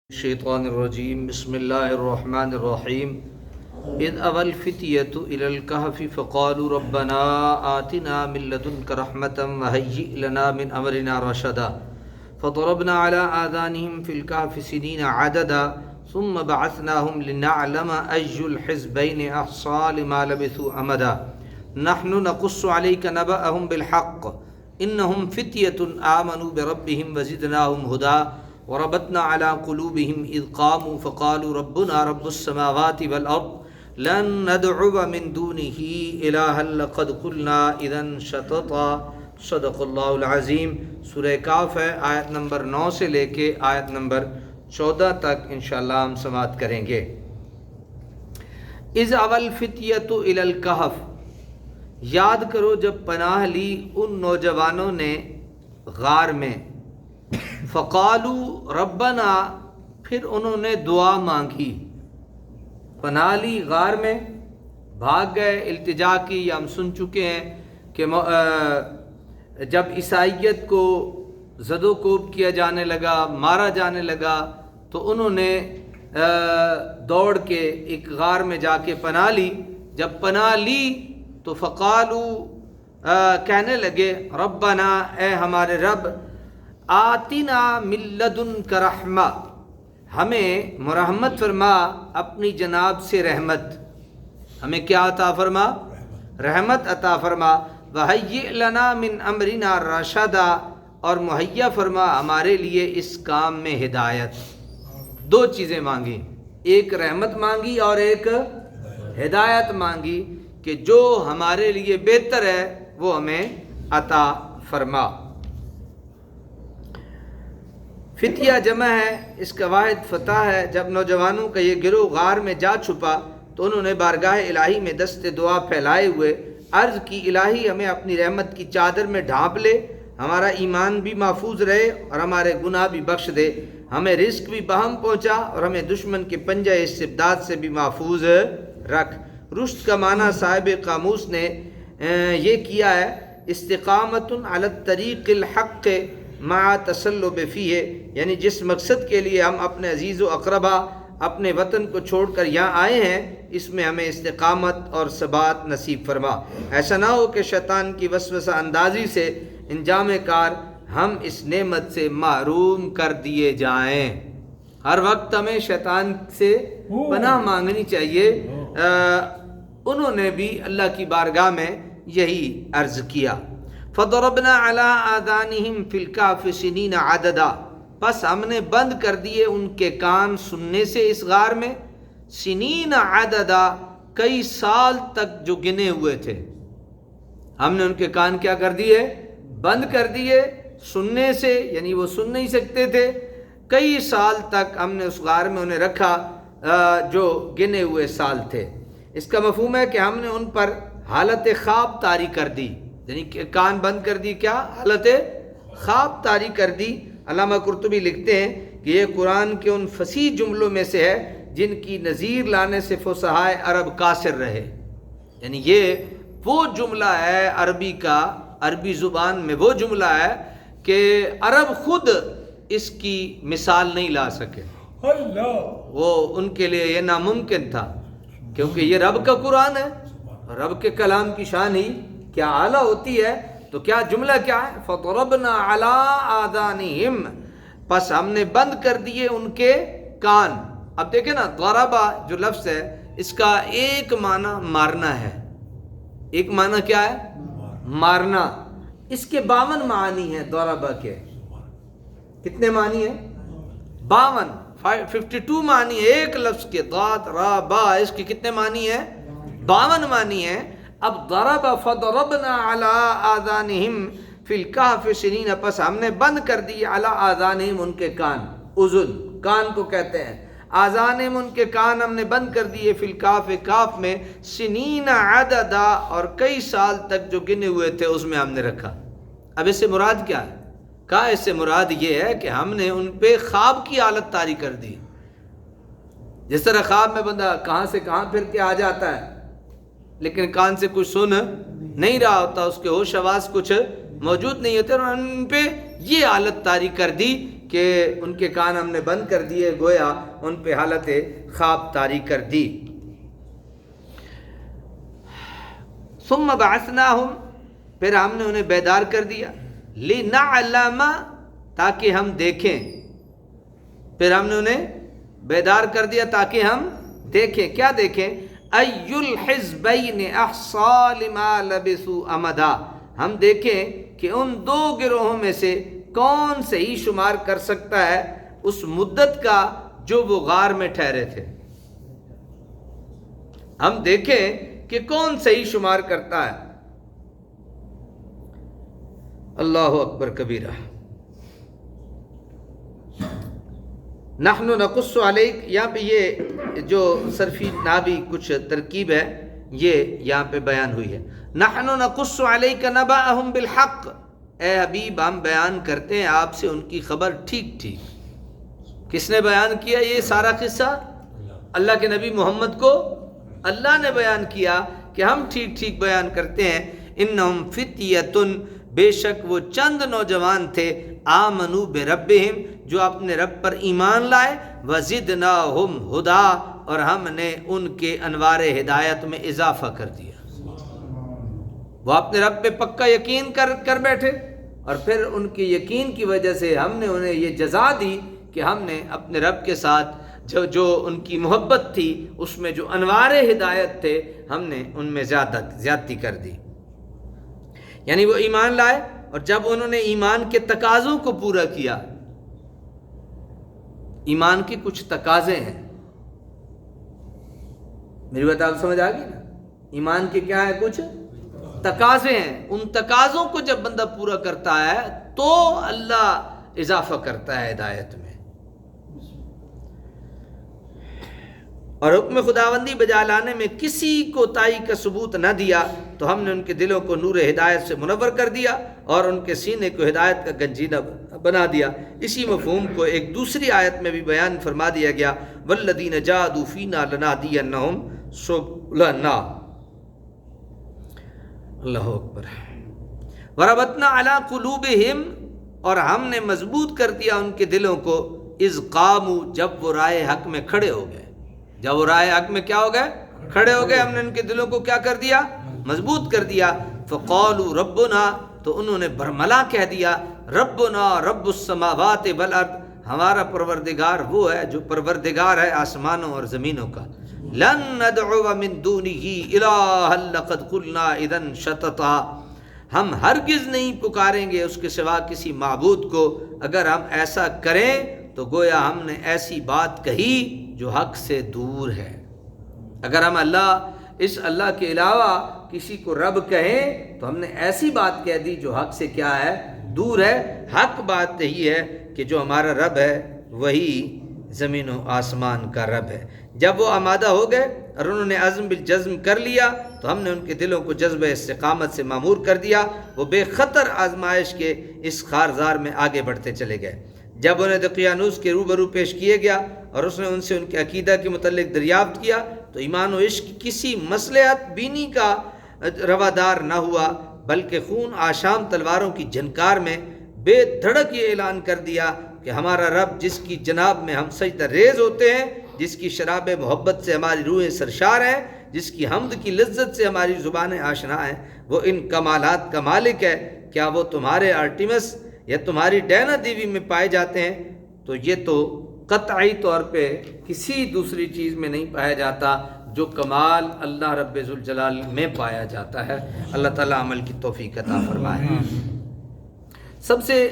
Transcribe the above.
الشیطان الرجیم بسم اللہ الرحمن الرحیم اذ اوى الفتية الى الكهف فقالوا ربنا آتنا من لدنك رحمة وهيئ لنا من امرنا رشدا فضربنا على آذانهم في الكهف سنين عددا ثم بعثناهم لنعلم أي الحزبين أحصى لما لبثوا أمدا نحن نقص عليك نبأهم بالحق إنهم فتية آمنوا بربهم وزدناهم هدى وربطنا على قلوبهم إذ قاموا فقالوا ربنا رب السماوات والأرض لن ندعو من دونه إلها لقد قلنا إذا شططا صدق اللہ العظیم۔ سورہ کاف ہے، آیت نمبر 9 سے لے کے آیت نمبر 14 تک انشاءاللہ ہم سماعت کریں گے۔ اذ اوى الفتية الى الكهف، یاد کرو جب پناہ لی ان نوجوانوں نے غار میں، فقالوا ربنا، پھر انہوں نے دعا مانگی، پناہ لی غار میں، بھاگ گئے، التجا کی۔ یا ہم سن چکے ہیں کہ جب عیسائیت کو زد و کوب کیا جانے لگا، مارا جانے لگا، تو انہوں نے دوڑ کے ایک غار میں جا کے پناہ لی۔ جب پناہ لی تو فقالوا، کہنے لگے ربنا، اے ہمارے رب، آتنا من لدنک رحمہ، ہمیں مرحمت فرما اپنی جناب سے رحمت، ہمیں کیا عطا فرما؟ رحمت عطا فرما۔ وہیئ لنا من امرنا رشدا، اور مہیا فرما ہمارے لیے اس کام میں ہدایت۔ دو چیزیں مانگی، ایک رحمت مانگی اور ایک ہدایت مانگی کہ جو ہمارے لیے بہتر ہے وہ ہمیں عطا فرما۔ فتیہ جمع ہے، اس کا واحد فتح ہے۔ جب نوجوانوں کا یہ گروہ غار میں جا چھپا تو انہوں نے بارگاہ الہی میں دست دعا پھیلائے ہوئے عرض کی، الہی ہمیں اپنی رحمت کی چادر میں ڈھانپ لے، ہمارا ایمان بھی محفوظ رہے اور ہمارے گناہ بھی بخش دے، ہمیں رزق بھی بہم پہنچا اور ہمیں دشمن کے پنجہ استبداد سے بھی محفوظ رکھ۔ رشد کا معنی صاحب قاموس نے یہ کیا ہے، استقامت علی الطریق الحق مع تسلب فیہ، یعنی جس مقصد کے لیے ہم اپنے عزیز و اقربا اپنے وطن کو چھوڑ کر یہاں آئے ہیں، اس میں ہمیں استقامت اور ثبات نصیب فرما۔ ایسا نہ ہو کہ شیطان کی وسوسہ اندازی سے انجام کار ہم اس نعمت سے محروم کر دیے جائیں۔ ہر وقت ہمیں شیطان سے پناہ مانگنی چاہیے۔ انہوں نے بھی اللہ کی بارگاہ میں یہی عرض کیا۔ فضربنا على آذانهم في الكهف سنين عددا، پس ہم نے بند کر دیے ان کے کان سننے سے اس غار میں، سنین عددا، کئی سال تک جو گنے ہوئے تھے۔ ہم نے ان کے کان کیا کر دیے؟ بند کر دیے سننے سے، یعنی وہ سن نہیں سکتے تھے۔ کئی سال تک ہم نے اس غار میں انہیں رکھا جو گنے ہوئے سال تھے۔ اس کا مفہوم ہے کہ ہم نے ان پر حالت خواب طاری کر دی، یعنی کہ کان بند کر دی، کیا حالت خواب طاری کر دی۔ علامہ قرطبی لکھتے ہیں کہ یہ قرآن کے ان فصیح جملوں میں سے ہے جن کی نظیر لانے سے فصحائے عرب قاصر رہے، یعنی یہ وہ جملہ ہے عربی کا، عربی زبان میں وہ جملہ ہے کہ عرب خود اس کی مثال نہیں لا سکے۔ وہ ان کے لیے یہ ناممکن تھا، کیونکہ یہ رب کا قرآن ہے، رب کے کلام کی شان ہی کیا اعلیٰ ہوتی ہے۔ تو کیا جملہ کیا ہے؟ فضربنا علی آذانہم، پس ہم نے بند کر دیے ان کے کان۔ اب دیکھیں نا، ضربہ جو لفظ ہے اس کا ایک معنی مارنا ہے، ایک معنی کیا ہے؟ مارنا۔ اس کے 52 معنی ہیں ضربہ کے۔ کتنے معنی ہیں؟ 52 معنی ہے ایک لفظ کے، ضاد را با، اس کے کتنے معنی ہیں؟ 52 معنی ہیں۔ اب ضرب فضربنا علی آذانہم فی الکہف سنین، پس ہم نے بند کر دی علی آذانہم، ان کے کان، اذن کان کو کہتے ہیں، آذانہم ان کے کان ہم نے بند کر دیے، فی الکہف کاف میں، سنین عددا، اور کئی سال تک جو گنے ہوئے تھے اس میں ہم نے رکھا۔ اب اس سے مراد کیا ہے؟ کہا اس سے مراد یہ ہے کہ ہم نے ان پہ خواب کی حالت طاری کر دی۔ جس طرح خواب میں بندہ کہاں سے کہاں پھر کے آ جاتا ہے لیکن کان سے کچھ سن نہیں رہا ہوتا، اس کے ہوش حواس کچھ موجود نہیں ہوتے، اور ان پہ یہ حالت طاری کر دی کہ ان کے کان ہم نے بند کر دیے، گویا ان پہ حالت خواب طاری کر دی۔ ثم بعثناہم، پھر ہم نے انہیں بیدار کر دیا، لنعلم، تاکہ ہم دیکھیں، پھر ہم نے انہیں بیدار کر دیا تاکہ ہم دیکھیں، کیا دیکھیں؟ ای الحزبین احصی لما لبثوا امدا، ہم دیکھیں کہ ان دو گروہوں میں سے کون صحیح شمار کر سکتا ہے اس مدت کا جو وہ غار میں ٹھہرے تھے۔ ہم دیکھیں کہ کون صحیح شمار کرتا ہے۔ اللہ اکبر کبیرہ۔ نحن نقص علیک، یہاں پہ یہ جو صرفی نابی کچھ ترکیب ہے یہ یہاں پہ بیان ہوئی ہے۔ نحن نقص علیک نبأہم بالحق، اے حبیب ہم بیان کرتے ہیں آپ سے ان کی خبر ٹھیک ٹھیک۔ کس نے بیان کیا یہ سارا قصہ؟ اللہ کے نبی محمد کو اللہ نے بیان کیا کہ ہم ٹھیک ٹھیک بیان کرتے ہیں۔ انہم فتیۃ، بے شک وہ چند نوجوان تھے، آمنوا بربہم، جو اپنے رب پر ایمان لائے، وزدناہم ہدا، اور ہم نے ان کے انوار ہدایت میں اضافہ کر دیا۔ وہ اپنے رب پہ پکا یقین کر بیٹھے، اور پھر ان کے یقین کی وجہ سے ہم نے انہیں یہ جزا دی کہ ہم نے اپنے رب کے ساتھ جو ان کی محبت تھی اس میں جو انوار ہدایت تھے ہم نے ان میں زیادتی کر دی۔ یعنی وہ ایمان لائے، اور جب انہوں نے ایمان کے تقاضوں کو پورا کیا، ایمان کے کچھ تقاضے ہیں، میری بات آپ سمجھ آ گئی نا؟ ایمان کے کیا ہے؟ کچھ تقاضے ہیں، ان تقاضوں کو جب بندہ پورا کرتا ہے تو اللہ اضافہ کرتا ہے ہدایت میں۔ اور حکم خداوندی بجا لانے میں کسی کوتاہی کا ثبوت نہ دیا تو ہم نے ان کے دلوں کو نور ہدایت سے منور کر دیا اور ان کے سینے کو ہدایت کا گنجینہ بنا دیا۔ اسی مفہوم کو ایک دوسری آیت میں بھی بیان فرما دیا گیا، والذین جاہدوا فینا لنہدینہم سبلنا۔ اللہ اکبر۔ وربطنا علی قلوبہم، اور ہم نے مضبوط کر دیا ان کے دلوں کو، اذ قاموا، جب وہ رائے حق میں کھڑے ہو گئے، جب وہ رائے حق میں کیا ہو گئے؟ کھڑے ہو گئے، ہم نے ان کے دلوں کو کیا کر دیا؟ مضبوط کر دیا۔ فقالوا ربنا، تو انہوں نے برملا کہہ دیا، ربنا رب السماوات والارض، ہمارا پروردگار وہ ہے جو پروردگار ہے آسمانوں اور زمینوں کا۔ لن ندعو من دونہ الہا لقد قلنا اذا شططا، ہم ہرگز نہیں پکاریں گے اس کے سوا کسی معبود کو، اگر ہم ایسا کریں تو گویا ہم نے ایسی بات کہی جو حق سے دور ہے۔ اگر ہم اس اللہ کے علاوہ کسی کو رب کہیں تو ہم نے ایسی بات کہہ دی جو حق سے کیا ہے؟ دور ہے۔ حق بات یہی ہے کہ جو ہمارا رب ہے وہی زمین و آسمان کا رب ہے۔ جب وہ آمادہ ہو گئے اور انہوں نے عزم بالجزم کر لیا تو ہم نے ان کے دلوں کو جذب استقامت سے معمور کر دیا، وہ بے خطر آزمائش کے اس خارزار میں آگے بڑھتے چلے گئے۔ جب انہیں دقیانوس کے روبرو پیش کیے گیا اور اس نے ان سے ان کے عقیدہ کے متعلق دریافت کیا تو ایمان و عشق کسی مصلحت بینی کا روادار نہ ہوا، بلکہ خون آشام تلواروں کی جھنکار میں بے دھڑک یہ اعلان کر دیا کہ ہمارا رب جس کی جناب میں ہم سجدہ ریز ہوتے ہیں، جس کی شراب محبت سے ہماری روحیں سرشار ہیں، جس کی حمد کی لذت سے ہماری زبانیں آشنا ہیں، وہ ان کمالات کا مالک ہے۔ کیا وہ تمہارے آرٹیمس یا تمہاری ڈینا دیوی میں پائے جاتے ہیں؟ تو یہ تو قطعی طور پہ کسی دوسری چیز میں نہیں پایا جاتا جو کمال اللہ رب ذوالجلال میں پایا جاتا ہے۔ اللہ تعالیٰ عمل کی توفیق عطا فرمائے۔ سب سے